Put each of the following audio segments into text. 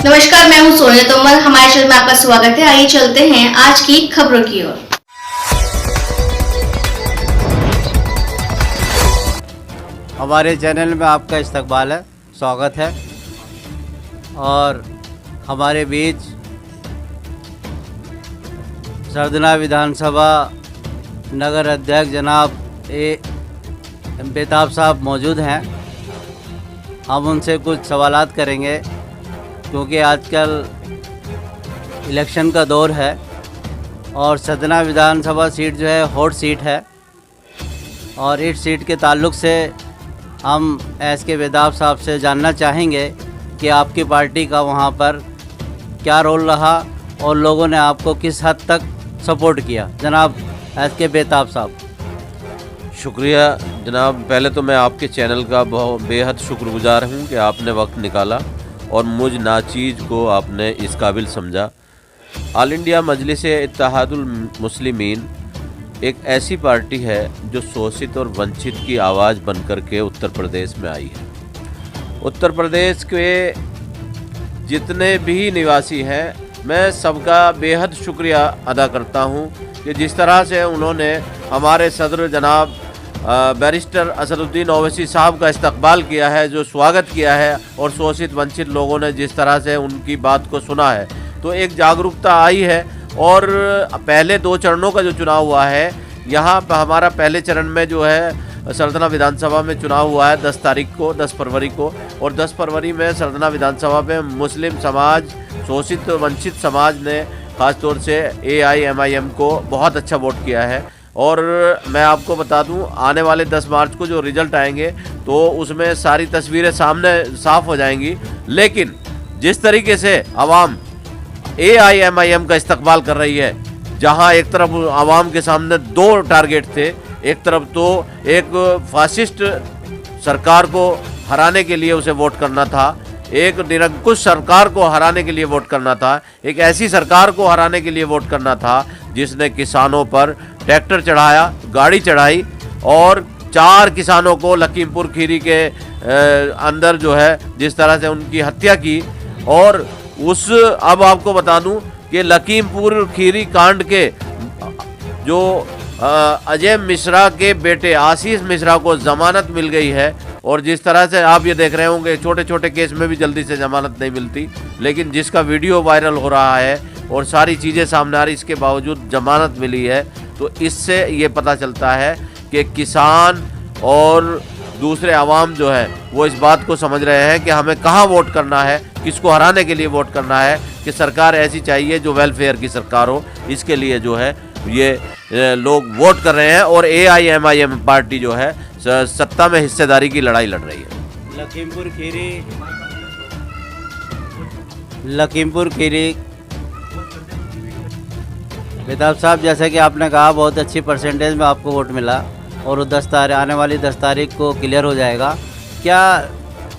नमस्कार, मैं हूं सोनिया तोमर। हमारे चैनल में आपका स्वागत है। आइए चलते हैं आज की खबरों की ओर। हमारे चैनल में आपका इस्तकबाल है, स्वागत है। और हमारे बीच सरदना विधानसभा नगर अध्यक्ष जनाब बेताब साहब मौजूद हैं। हम उनसे कुछ सवालात करेंगे क्योंकि आजकल इलेक्शन का दौर है और सतना विधानसभा सीट जो है हॉट सीट है और इस सीट के ताल्लुक़ से हम एस के बेताब साहब से जानना चाहेंगे कि आपकी पार्टी का वहाँ पर क्या रोल रहा और लोगों ने आपको किस हद तक सपोर्ट किया। जनाब एस के बेताब साहब। शुक्रिया जनाब। पहले तो मैं आपके चैनल का बहुत बेहद शुक्रगुजार हूँ कि आपने वक्त निकाला और मुझ नाचीज़ को आपने इस काबिल समझा। ऑल इंडिया मजलिस इत्तेहादुल मुस्लिमीन एक ऐसी पार्टी है जो शोषित और वंचित की आवाज़ बनकर के उत्तर प्रदेश में आई है। उत्तर प्रदेश के जितने भी निवासी हैं, मैं सबका बेहद शुक्रिया अदा करता हूं कि जिस तरह से उन्होंने हमारे सदर जनाब बैरिस्टर असदुद्दीन ओवैसी साहब का इस्तकबाल किया है, जो स्वागत किया है और शोषित वंचित लोगों ने जिस तरह से उनकी बात को सुना है, तो एक जागरूकता आई है। और पहले 2 चरणों का जो चुनाव हुआ है, यहाँ पर हमारा पहले चरण में जो है सरदना विधानसभा में चुनाव हुआ है 10 तारीख को, 10 फरवरी को। और 10 फरवरी में सरदना विधानसभा में मुस्लिम समाज, शोषित वंचित समाज ने ख़ासतौर से AIMIM को बहुत अच्छा वोट किया है। और मैं आपको बता दूं, आने वाले 10 मार्च को जो रिज़ल्ट आएंगे तो उसमें सारी तस्वीरें सामने साफ़ हो जाएंगी। लेकिन जिस तरीके से आवाम AIMIM का इस्तकबाल कर रही है, जहां एक तरफ आवाम के सामने 2 टारगेट थे, एक तरफ तो एक फासिस्ट सरकार को हराने के लिए उसे वोट करना था, एक निरंकुश सरकार को हराने के लिए वोट करना था, एक ऐसी सरकार को हराने के लिए वोट करना था जिसने किसानों पर ट्रैक्टर चढ़ाया, गाड़ी चढ़ाई और 4 किसानों को लखीमपुर खीरी के अंदर जो है जिस तरह से उनकी हत्या की। और अब आपको बता दूं कि लखीमपुर खीरी कांड के जो अजय मिश्रा के बेटे आशीष मिश्रा को जमानत मिल गई है। और जिस तरह से आप ये देख रहे होंगे, छोटे छोटे केस में भी जल्दी से जमानत नहीं मिलती, लेकिन जिसका वीडियो वायरल हो रहा है और सारी चीज़ें सामने आ रही, इसके बावजूद जमानत मिली है। तो इससे ये पता चलता है कि किसान और दूसरे आवाम जो है वो इस बात को समझ रहे हैं कि हमें कहाँ वोट करना है, किसको हराने के लिए वोट करना है, कि सरकार ऐसी चाहिए जो वेलफेयर की सरकार हो। इसके लिए जो है ये लोग वोट कर रहे हैं और AIMIM पार्टी जो है सत्ता में हिस्सेदारी की लड़ाई लड़ रही है। लखीमपुर खीरी बेताब साहब, जैसे कि आपने कहा, बहुत अच्छी परसेंटेज में आपको वोट मिला और 10 तारीख आने वाली 10 तारीख को क्लियर हो जाएगा। क्या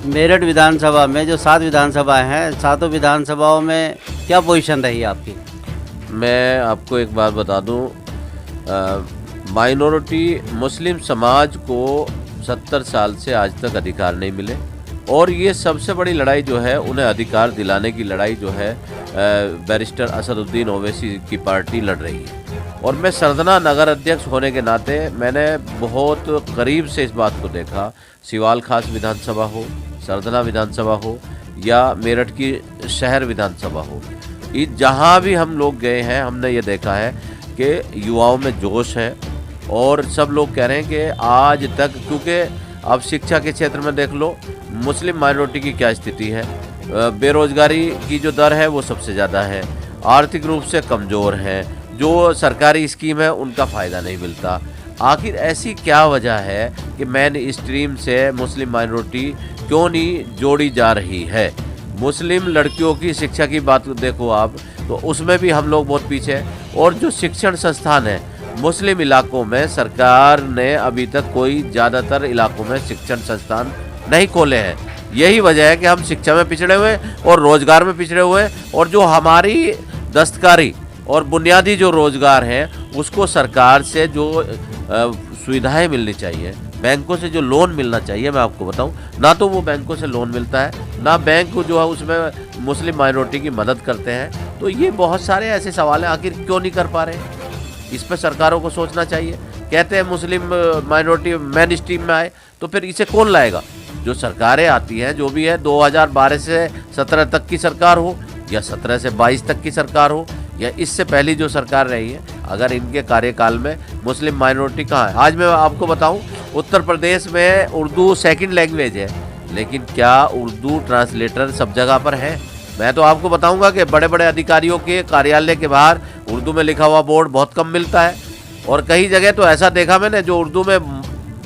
मेरठ विधानसभा में जो 7 विधानसभाएं हैं, 7 विधानसभाओं में क्या पोजीशन रही आपकी? मैं आपको एक बात बता दूं, माइनॉरिटी मुस्लिम समाज को 70 साल से आज तक अधिकार नहीं मिले और ये सबसे बड़ी लड़ाई जो है उन्हें अधिकार दिलाने की लड़ाई जो है बैरिस्टर असदुद्दीन ओवैसी की पार्टी लड़ रही है। और मैं सरदना नगर अध्यक्ष होने के नाते मैंने बहुत करीब से इस बात को देखा। सिवाल खास विधानसभा हो, सरदना विधानसभा हो या मेरठ की शहर विधानसभा हो, जहाँ भी हम लोग गए हैं हमने ये देखा है कि युवाओं में जोश है। और सब लोग कह रहे हैं कि आज तक, क्योंकि अब शिक्षा के क्षेत्र में देख लो मुस्लिम माइनॉरिटी की क्या स्थिति है, बेरोजगारी की जो दर है वो सबसे ज़्यादा है, आर्थिक रूप से कमज़ोर हैं, जो सरकारी स्कीम है उनका फ़ायदा नहीं मिलता। आखिर ऐसी क्या वजह है कि मेन स्ट्रीम से मुस्लिम माइनॉरिटी क्यों नहीं जोड़ी जा रही है? मुस्लिम लड़कियों की शिक्षा की बात देखो आप, तो उसमें भी हम लोग बहुत पीछे हैं। और जो शिक्षण संस्थान है मुस्लिम इलाकों में, सरकार ने अभी तक कोई ज़्यादातर इलाकों में शिक्षण संस्थान नहीं खोले हैं। यही वजह है कि हम शिक्षा में पिछड़े हुए और रोज़गार में पिछड़े हुए, और जो हमारी दस्तकारी और बुनियादी जो रोज़गार हैं उसको सरकार से जो सुविधाएं मिलनी चाहिए बैंकों से जो लोन मिलना चाहिए, मैं आपको बताऊं, ना तो वो बैंकों से लोन मिलता है, ना बैंक जो है उसमें मुस्लिम माइनॉरिटी की मदद करते हैं। तो ये बहुत सारे ऐसे सवाल हैं, आखिर क्यों नहीं कर पा रहे, इस पर सरकारों को सोचना चाहिए। कहते हैं मुस्लिम माइनॉरिटी मेन स्ट्रीम में आए, तो फिर इसे कौन लाएगा? जो सरकारें आती हैं, जो भी है, 2012 से 17 तक की सरकार हो या 17 से 22 तक की सरकार हो या इससे पहली जो सरकार रही है, अगर इनके कार्यकाल में मुस्लिम माइनॉरिटी कहाँ है? आज मैं आपको बताऊं, उत्तर प्रदेश में उर्दू सेकंड लैंग्वेज है, लेकिन क्या उर्दू ट्रांसलेटर सब जगह पर है? मैं तो आपको बताऊंगा कि बड़े बड़े अधिकारियों के कार्यालय के बाहर उर्दू में लिखा हुआ बोर्ड बहुत कम मिलता है, और कई जगह तो ऐसा देखा मैंने जो उर्दू में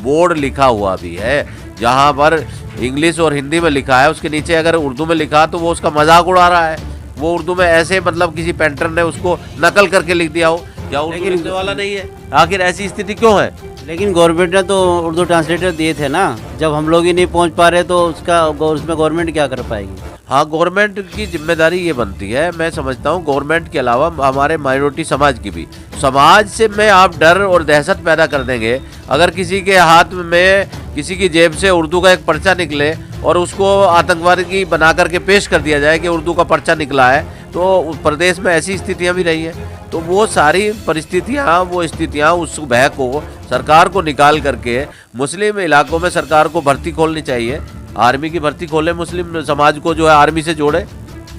बोर्ड लिखा हुआ भी है, जहाँ पर इंग्लिश और हिंदी में लिखा है, उसके नीचे अगर उर्दू में लिखा तो वो उसका मजाक उड़ा रहा है। वो उर्दू में ऐसे, मतलब किसी पेंटर ने उसको नकल करके लिख दिया हो, या उर्दू लिखने वाला नहीं है। आखिर ऐसी स्थिति क्यों है? लेकिन गवर्नमेंट ने तो उर्दू ट्रांसलेटर दिए थे ना, जब हम लोग ही नहीं पहुंच पा रहे तो उसमें गवर्नमेंट क्या कर पाएगी? हाँ, गवर्नमेंट की जिम्मेदारी ये बनती है, मैं समझता हूँ, गवर्नमेंट के अलावा हमारे माइनॉरिटी समाज की भी। समाज से में आप डर और दहशत पैदा कर देंगे। अगर किसी के हाथ में, किसी की जेब से उर्दू का एक पर्चा निकले और उसको आतंकवादी बना करके पेश कर दिया जाए कि उर्दू का पर्चा निकला है, तो प्रदेश में ऐसी स्थितियाँ भी रही हैं। तो वो सारी परिस्थितियाँ, वो स्थितियाँ, उस भय को सरकार को निकाल करके मुस्लिम इलाकों में सरकार को भर्ती खोलनी चाहिए। आर्मी की भर्ती खोले, मुस्लिम समाज को जो है आर्मी से जोड़े,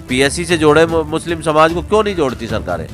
पीएससी से जोड़े, मुस्लिम समाज को क्यों नहीं जोड़ती सरकारें?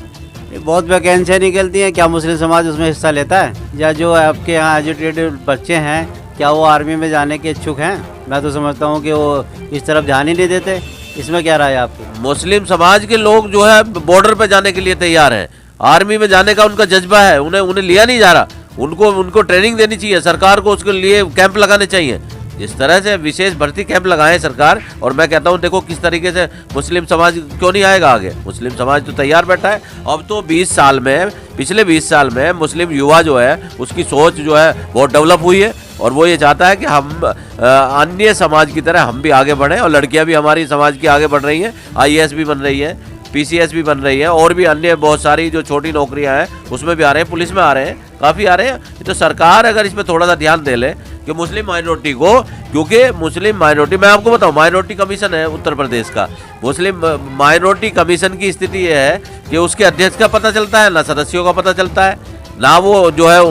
बहुत वैकेंसियाँ निकलती हैं, क्या मुस्लिम समाज उसमें हिस्सा लेता है? या जो आपके यहाँ एजुकेटेड बच्चे हैं, क्या वो आर्मी में जाने के इच्छुक हैं? मैं तो समझता हूँ कि वो इस तरफ ध्यान ही नहीं देते। इसमें क्या राय है आपकी? मुस्लिम समाज के लोग जो है बॉर्डर पे जाने के लिए तैयार हैं, आर्मी में जाने का उनका जज्बा है, उन्हें लिया नहीं जा रहा। उनको ट्रेनिंग देनी चाहिए, सरकार को उसके लिए कैंप लगाने चाहिए। जिस तरह से विशेष भर्ती कैंप लगाए सरकार, और मैं कहता हूँ देखो किस तरीके से मुस्लिम समाज क्यों नहीं आएगा आगे। मुस्लिम समाज तो तैयार बैठा है। अब तो 20 साल में, पिछले 20 साल में मुस्लिम युवा जो है उसकी सोच जो है बहुत डेवलप हुई है, और वो ये चाहता है कि हम अन्य समाज की तरह हम भी आगे बढ़ें, और लड़कियां भी हमारी समाज की आगे बढ़ रही हैं, IAS भी बन रही हैं, PCS भी बन रही है, और भी अन्य बहुत सारी जो छोटी नौकरियां हैं उसमें भी आ रहे हैं, पुलिस में आ रहे हैं, काफ़ी आ रहे हैं। तो सरकार अगर इसमें थोड़ा सा ध्यान दे ले कि मुस्लिम माइनॉरिटी को, क्योंकि मुस्लिम माइनॉरिटी, मैं आपको बताऊं, माइनॉरिटी कमीशन है उत्तर प्रदेश का, मुस्लिम माइनॉरिटी कमीशन की स्थिति यह है कि उसके अध्यक्ष का पता चलता है, ना सदस्यों का पता चलता है, ना वो जो है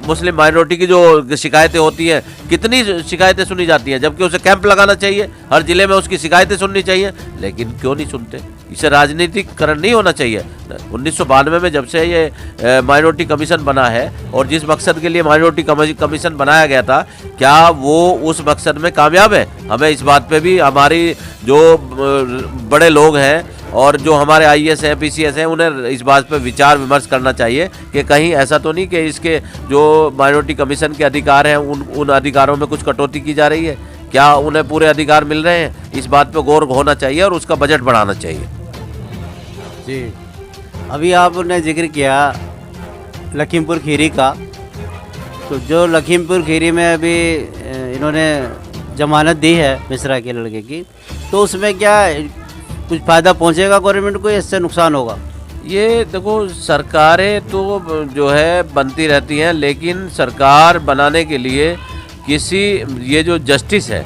मुस्लिम माइनॉरिटी की जो शिकायतें होती हैं, कितनी शिकायतें सुनी जाती हैं, जबकि उसे कैंप लगाना चाहिए, हर जिले में उसकी शिकायतें सुननी चाहिए, लेकिन क्यों नहीं सुनते? इसे राजनीतिकरण नहीं होना चाहिए। 1992 में जब से ये माइनॉरिटी कमीशन बना है, और जिस मकसद के लिए माइनॉरिटी कमीशन बनाया गया था, क्या वो उस मकसद में कामयाब है? हमें इस बात पे भी हमारी जो बड़े लोग हैं और जो हमारे IAS हैं, PCS हैं, उन्हें इस बात पर विचार विमर्श करना चाहिए कि कहीं ऐसा तो नहीं कि इसके जो माइनॉरिटी कमीशन के अधिकार हैं उन अधिकारों में कुछ कटौती की जा रही है। क्या उन्हें पूरे अधिकार मिल रहे हैं? इस बात पर गौर होना चाहिए और उसका बजट बढ़ाना चाहिए। जी, अभी आपने जिक्र किया लखीमपुर खीरी का, तो जो लखीमपुर खीरी में अभी इन्होंने जमानत दी है मिश्रा के लड़के की, तो उसमें क्या कुछ फ़ायदा पहुंचेगा गवर्नमेंट को या इससे नुकसान होगा? ये देखो, सरकारें तो जो है बनती रहती हैं, लेकिन सरकार बनाने के लिए ये जो जस्टिस है,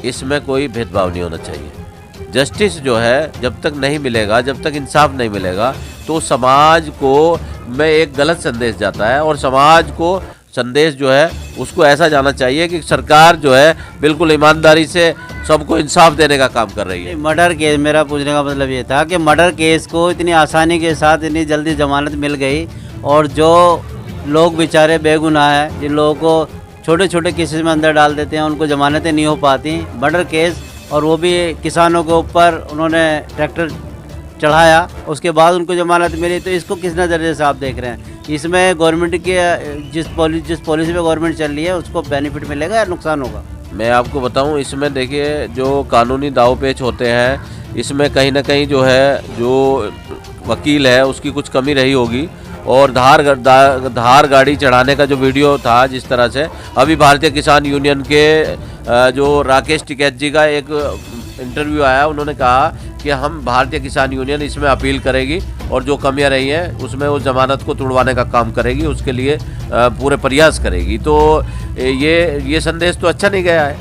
इसमें कोई भेदभाव नहीं होना चाहिए। जस्टिस जो है जब तक नहीं मिलेगा, जब तक इंसाफ नहीं मिलेगा, तो समाज को में एक गलत संदेश जाता है, और समाज को संदेश जो है उसको ऐसा जाना चाहिए कि सरकार जो है बिल्कुल ईमानदारी से सबको इंसाफ देने का काम कर रही है। मर्डर केस, मेरा पूछने का मतलब ये था कि मर्डर केस को इतनी आसानी के साथ इतनी जल्दी जमानत मिल गई, और जो लोग बेचारे बेगुनाह हैं, जिन लोगों को छोटे छोटे केसेस में अंदर डाल देते हैं, उनको जमानतें नहीं हो पाती। मर्डर केस, और वो भी किसानों के ऊपर उन्होंने ट्रैक्टर चढ़ाया, उसके बाद उनको जमानत मिली, तो इसको किस नज़रिए से आप देख रहे हैं? इसमें गवर्नमेंट की जिस पॉलिसी पे गवर्नमेंट चल रही है उसको बेनिफिट मिलेगा या नुकसान होगा? मैं आपको बताऊं, इसमें देखिए जो कानूनी दाव पेच होते हैं, इसमें कहीं ना कहीं जो है जो वकील है उसकी कुछ कमी रही होगी, और धार गाड़ी चढ़ाने का जो वीडियो था, जिस तरह से अभी भारतीय किसान यूनियन के जो राकेश टिकैत जी का एक इंटरव्यू आया, उन्होंने कहा कि हम भारतीय किसान यूनियन इसमें अपील करेगी और जो कमियां रही हैं उसमें वो जमानत को तुड़वाने का काम करेगी, उसके लिए पूरे प्रयास करेगी। तो ये संदेश तो अच्छा नहीं गया है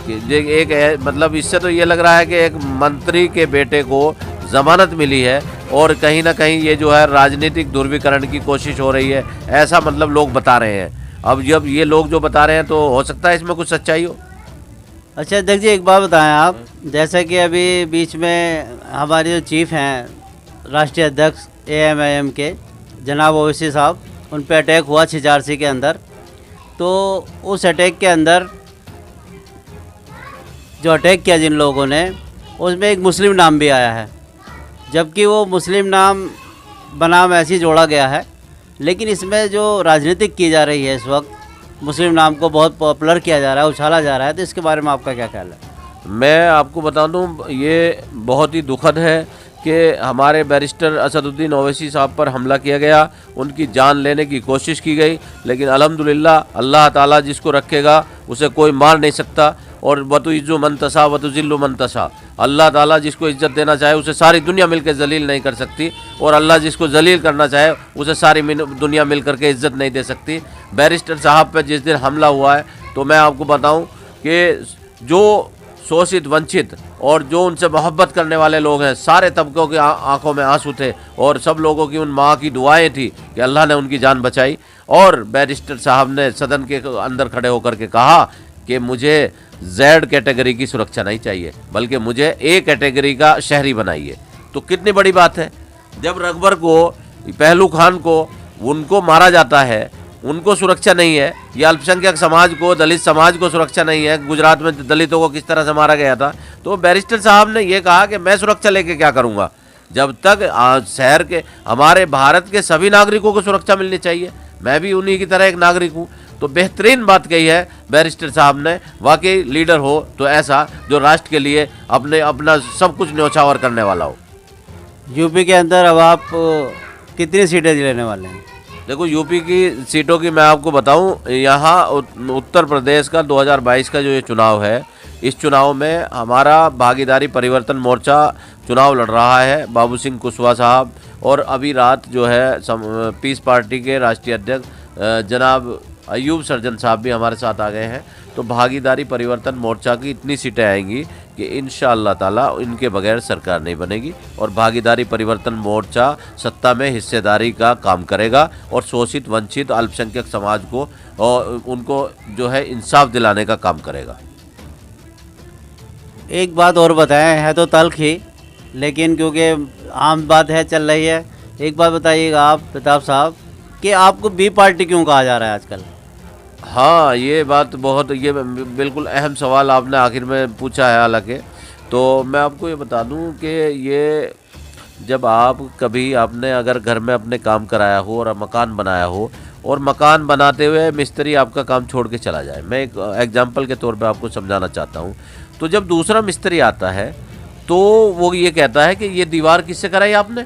कि मतलब इससे तो ये लग रहा है कि एक मंत्री के बेटे को जमानत मिली है और कहीं ना कहीं ये जो है राजनीतिक ध्रुवीकरण की कोशिश हो रही है, ऐसा मतलब लोग बता रहे हैं। अब जब ये लोग जो बता रहे हैं तो हो सकता है इसमें कुछ सच्चाई हो। अच्छा अध्यक्ष जी, एक बात बताएं आप, जैसे कि अभी बीच में हमारे जो चीफ हैं राष्ट्रीय अध्यक्ष AMIM के जनाब ओवैसी साहब, उन पे अटैक हुआ छिचारसी के अंदर। तो उस अटैक के अंदर जो अटैक किया जिन लोगों ने, उसमें एक मुस्लिम नाम भी आया है, जबकि वो मुस्लिम नाम बनाम ऐसे ही जोड़ा गया है। लेकिन इसमें जो राजनीतिक की जा रही है इस वक्त, मुस्लिम नाम को बहुत पॉपुलर किया जा रहा है, उछाला जा रहा है, तो इसके बारे में आपका क्या ख्याल है? मैं आपको बता दूं, ये बहुत ही दुखद है कि हमारे बैरिस्टर असदुद्दीन ओवैसी साहब पर हमला किया गया, उनकी जान लेने की कोशिश की गई, लेकिन अल्हम्दुलिल्लाह अल्लाह ताला जिसको रखेगा उसे कोई मार नहीं सकता। और वतुइज़्ज़ु मन तशा वतुज़िल्लु मन तशा, अल्लाह ताला जिसको इज्जत देना चाहे उसे सारी दुनिया मिलकर जलील नहीं कर सकती, और अल्लाह जिसको जलील करना चाहे उसे सारी दुनिया मिल करके इज्जत नहीं दे सकती। बैरिस्टर साहब पर जिस दिन हमला हुआ है, तो मैं आपको बताऊं कि जो शोषित वंचित और जो उनसे मोहब्बत करने वाले लोग हैं, सारे तबकों की आंखों में आंसू थे और सब लोगों की उन माँ की दुआएं थी कि अल्लाह ने उनकी जान बचाई। और बैरिस्टर साहब ने सदन के अंदर खड़े होकर के कहा कि मुझे Z कैटेगरी की सुरक्षा नहीं चाहिए, बल्कि मुझे A कैटेगरी का शहरी बनाइए। तो कितनी बड़ी बात है, जब रकबर को, पहलू खान को, उनको मारा जाता है, उनको सुरक्षा नहीं है, या अल्पसंख्यक समाज को, दलित समाज को सुरक्षा नहीं है। गुजरात में दलितों को किस तरह से मारा गया था, तो बैरिस्टर साहब ने ये कहा कि मैं सुरक्षा लेके क्या करूँगा, जब तक शहर के, हमारे भारत के सभी नागरिकों को सुरक्षा मिलनी चाहिए, मैं भी उन्हीं की तरह एक नागरिक हूँ। तो बेहतरीन बात कही है बैरिस्टर साहब ने, वाकई लीडर हो तो ऐसा जो राष्ट्र के लिए अपना सब कुछ न्यौछावर करने वाला हो। यूपी के अंदर अब आप कितनी सीटें लेने वाले हैं? देखो, यूपी की सीटों की मैं आपको बताऊं, यहाँ उत्तर प्रदेश का 2022 का जो ये चुनाव है, इस चुनाव में हमारा भागीदारी परिवर्तन मोर्चा चुनाव लड़ रहा है। बाबू सिंह कुशवाहा साहब और अभी रात जो है पीस पार्टी के राष्ट्रीय अध्यक्ष जनाब अयूब सर्जन साहब भी हमारे साथ आ गए हैं। तो भागीदारी परिवर्तन मोर्चा की इतनी सीटें आएंगी कि इंशाअल्लाह ताला इनके बगैर सरकार नहीं बनेगी, और भागीदारी परिवर्तन मोर्चा सत्ता में हिस्सेदारी का काम करेगा और शोषित वंचित अल्पसंख्यक समाज को और उनको जो है इंसाफ दिलाने का काम करेगा। एक बात और बताएं, है तो तल्ख ही, लेकिन क्योंकि आम बात है चल रही है, एक बात बताइएगा आप प्रताप साहब कि आपको बी पार्टी क्यों कहा जा रहा है आजकल? हाँ, ये बात बहुत, ये बिल्कुल अहम सवाल आपने आखिर में पूछा है। हालांकि तो मैं आपको ये बता दूं कि ये जब आप कभी आपने अगर घर में अपने काम कराया हो और मकान बनाया हो, और मकान बनाते हुए मिस्त्री आपका काम छोड़ के चला जाए, मैं एक एग्जांपल के तौर पे आपको समझाना चाहता हूँ। तो जब दूसरा मिस्त्री आता है तो वो ये कहता है कि ये दीवार किससे कराई आपने,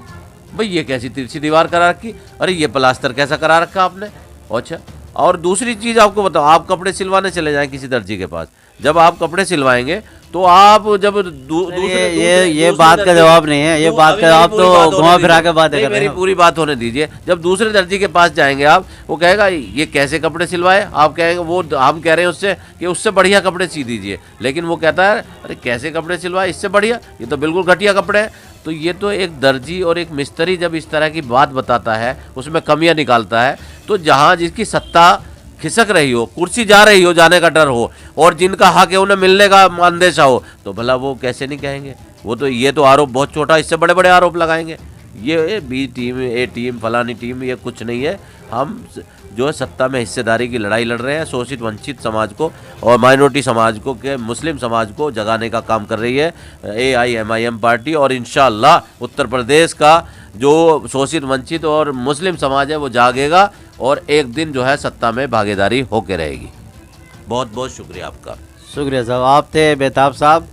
भाई ये कैसी तिरछी दीवार करा रखी, अरे ये प्लास्टर कैसा करा रखा आपने। अच्छा, और दूसरी चीज़ आपको बताओ, आप कपड़े सिलवाने चले जाएं किसी दर्जी के पास, जब आप कपड़े सिलवाएंगे तो आप जब ये बात का जवाब नहीं है, ये बात का जवाब तो घुमा फिरा के बात है। मेरी पूरी बात होने दीजिए। जब दूसरे दर्जी के पास जाएंगे आप, वो कहेगा ये कैसे कपड़े सिलवाए, आप कहेंगे वो, हम कह रहे हैं उससे कि उससे बढ़िया कपड़े सी दीजिए, लेकिन वो कहता है अरे कैसे कपड़े सिलवाए, इससे बढ़िया, ये तो बिल्कुल घटिया कपड़े हैं। तो ये तो एक दर्जी और एक मिस्त्री जब इस तरह की बात बताता है, उसमें कमियां निकालता है, तो जहाँ जिसकी सत्ता खिसक रही हो, कुर्सी जा रही हो, जाने का डर हो, और जिनका हक है उन्हें मिलने का अंदेशा हो, तो भला वो कैसे नहीं कहेंगे। वो तो ये तो आरोप बहुत छोटा, इससे बड़े बड़े आरोप लगाएंगे। ये बी टीम, ए टीम, फलानी टीम, ये कुछ नहीं है। हम जो है सत्ता में हिस्सेदारी की लड़ाई लड़ रहे हैं, शोषित वंचित समाज को और माइनॉरिटी समाज को, के मुस्लिम समाज को जगाने का काम कर रही है AIMIM पार्टी। और इंशाअल्लाह उत्तर प्रदेश का जो शोषित वंचित और मुस्लिम समाज है वो जागेगा और एक दिन जो है सत्ता में भागीदारी होके रहेगी। बहुत बहुत शुक्रिया आपका। शुक्रिया साहब, आप थे बेताब साहब।